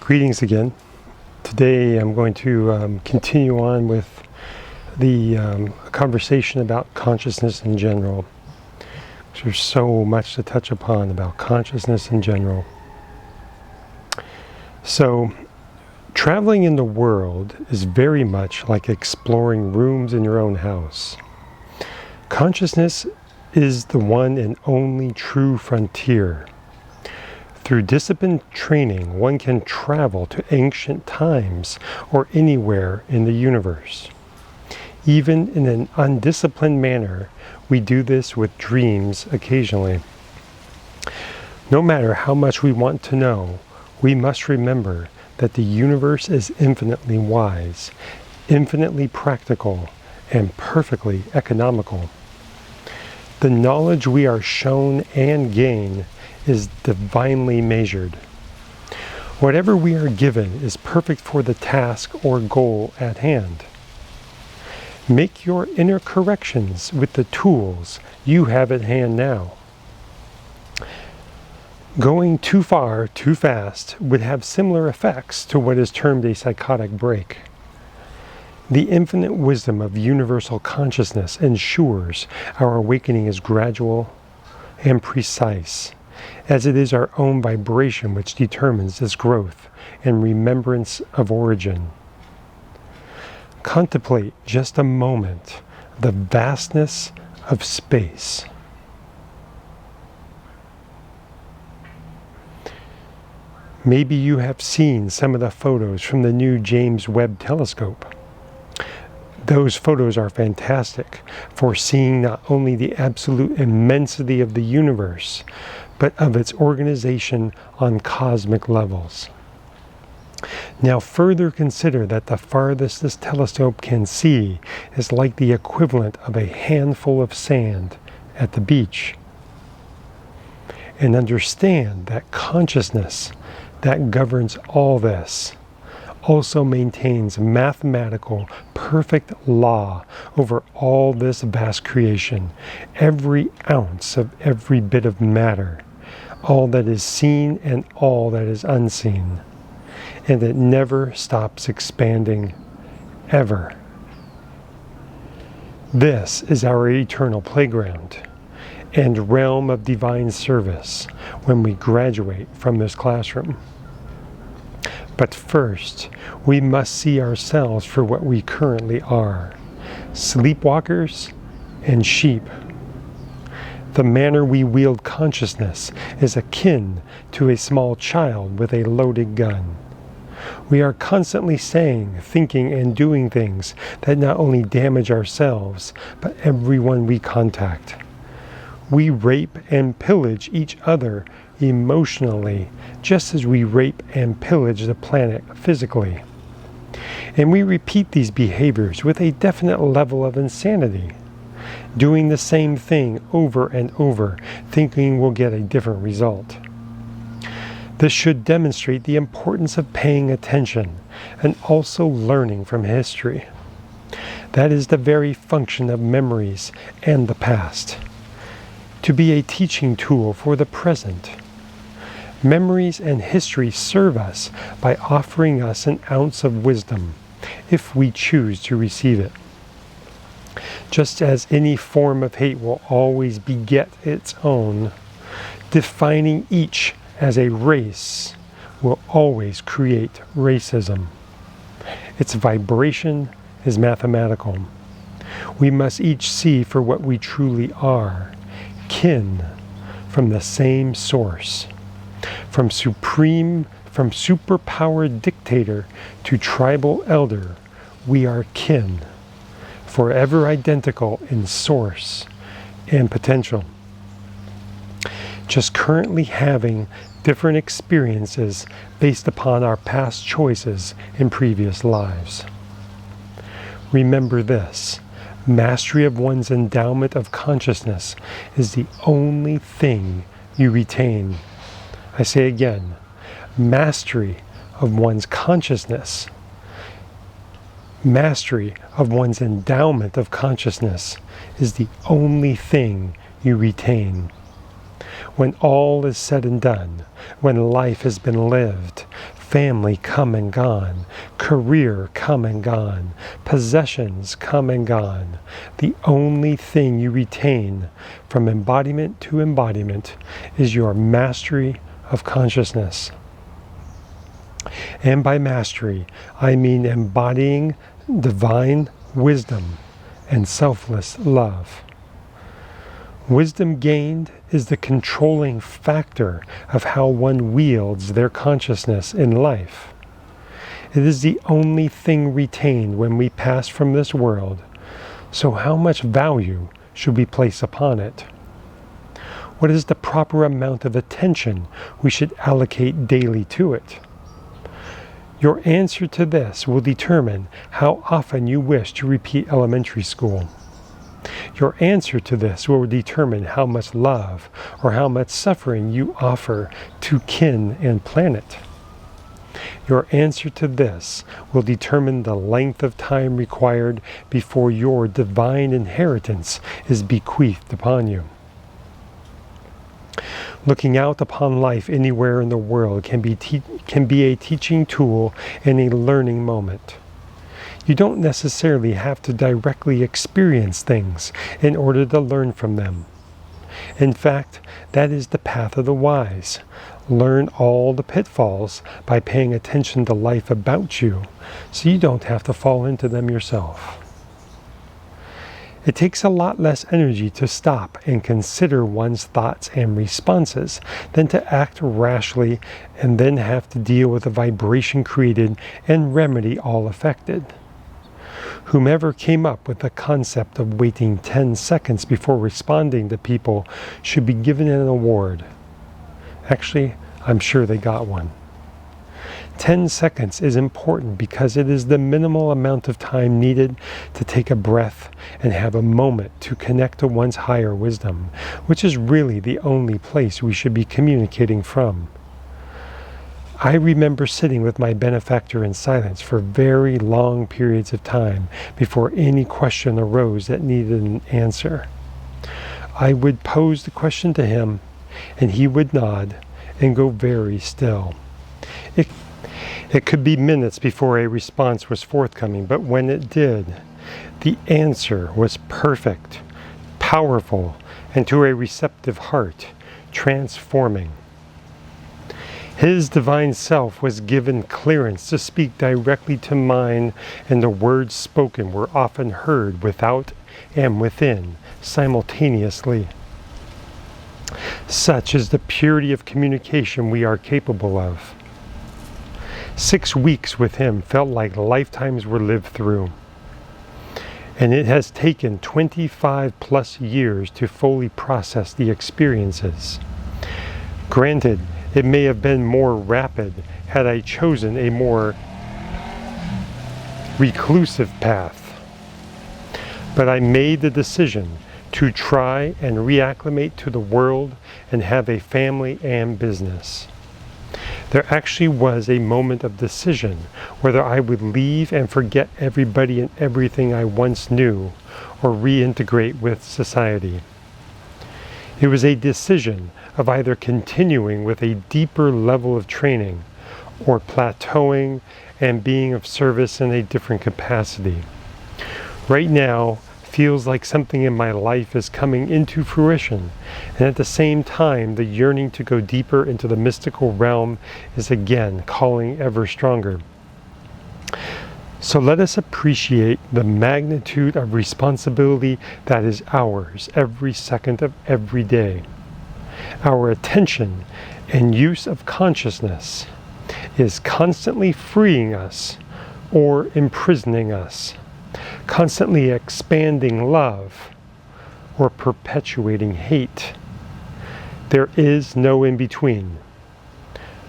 Greetings again. Today I'm going to continue on with the conversation about consciousness in general. There's so much to touch upon about consciousness in general. So, traveling in the world is very much like exploring rooms in your own house. Consciousness is the one and only true frontier. Through disciplined training, one can travel to ancient times or anywhere in the universe. Even in an undisciplined manner, we do this with dreams occasionally. No matter how much we want to know, we must remember that the universe is infinitely wise, infinitely practical, and perfectly economical. The knowledge we are shown and gain is divinely measured. Whatever we are given is perfect for the task or goal at hand. Make your inner corrections with the tools you have at hand now. Going too far, too fast would have similar effects to what is termed a psychotic break. The infinite wisdom of universal consciousness ensures our awakening is gradual and precise, as it is our own vibration which determines this growth and remembrance of origin. Contemplate just a moment the vastness of space. Maybe you have seen some of the photos from the new James Webb telescope. Those photos are fantastic for seeing not only the absolute immensity of the universe, but of its organization on cosmic levels. Now further consider that the farthest this telescope can see is like the equivalent of a handful of sand at the beach. And understand that consciousness that governs all this also maintains mathematical perfect law over all this vast creation, every ounce of every bit of matter, all that is seen and all that is unseen, and it never stops expanding, ever. This is our eternal playground and realm of divine service when we graduate from this classroom. But first, we must see ourselves for what we currently are, sleepwalkers and sheep. The manner we wield consciousness is akin to a small child with a loaded gun. We are constantly saying, thinking, and doing things that not only damage ourselves, but everyone we contact. We rape and pillage each other emotionally, just as we rape and pillage the planet physically. And we repeat these behaviors with a definite level of insanity, doing the same thing over and over, thinking we'll get a different result. This should demonstrate the importance of paying attention and also learning from history. That is the very function of memories and the past, to be a teaching tool for the present. Memories and history serve us by offering us an ounce of wisdom, if we choose to receive it. Just as any form of hate will always beget its own, defining each as a race will always create racism. Its vibration is mathematical. We must each see for what we truly are, kin from the same source. From superpowered dictator to tribal elder, we are kin, forever identical in source and potential. Just currently having different experiences based upon our past choices in previous lives. Remember this: mastery of one's endowment of consciousness is the only thing you retain. I say again, mastery of one's consciousness, mastery of one's endowment of consciousness is the only thing you retain. When all is said and done, when life has been lived, family come and gone, career come and gone, possessions come and gone. The only thing you retain from embodiment to embodiment is your mastery of consciousness. And by mastery, I mean embodying divine wisdom and selfless love. Wisdom gained is the controlling factor of how one wields their consciousness in life. It is the only thing retained when we pass from this world, so how much value should we place upon it? What is the proper amount of attention we should allocate daily to it? Your answer to this will determine how often you wish to repeat elementary school. Your answer to this will determine how much love or how much suffering you offer to kin and planet. Your answer to this will determine the length of time required before your divine inheritance is bequeathed upon you. Looking out upon life anywhere in the world can be a teaching tool and a learning moment. You don't necessarily have to directly experience things in order to learn from them. In fact, that is the path of the wise. Learn all the pitfalls by paying attention to life about you, so you don't have to fall into them yourself. It takes a lot less energy to stop and consider one's thoughts and responses than to act rashly and then have to deal with the vibration created and remedy all affected. Whomever came up with the concept of waiting 10 seconds before responding to people should be given an award. Actually, I'm sure they got one. 10 seconds is important because it is the minimal amount of time needed to take a breath and have a moment to connect to one's higher wisdom, which is really the only place we should be communicating from. I remember sitting with my benefactor in silence for very long periods of time before any question arose that needed an answer. I would pose the question to him, and he would nod and go very still. It could be minutes before a response was forthcoming, but when it did, the answer was perfect, powerful, and to a receptive heart, transforming. His divine self was given clearance to speak directly to mine, and the words spoken were often heard without and within simultaneously. Such is the purity of communication we are capable of. 6 weeks with him felt like lifetimes were lived through. And it has taken 25 plus years to fully process the experiences. Granted, it may have been more rapid had I chosen a more reclusive path. But I made the decision to try and reacclimate to the world and have a family and business. There actually was a moment of decision whether I would leave and forget everybody and everything I once knew or reintegrate with society. It was a decision of either continuing with a deeper level of training or plateauing and being of service in a different capacity. Right now feels like something in my life is coming into fruition, and at the same time the yearning to go deeper into the mystical realm is again calling ever stronger. So let us appreciate the magnitude of responsibility that is ours every second of every day. Our attention and use of consciousness is constantly freeing us or imprisoning us, constantly expanding love or perpetuating hate. There is no in-between,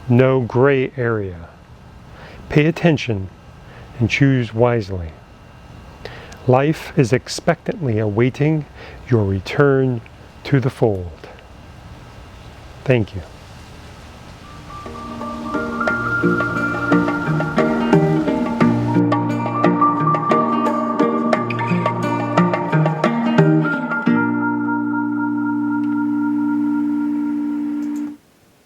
no gray area. Pay attention and choose wisely. Life is expectantly awaiting your return to the fold. Thank you.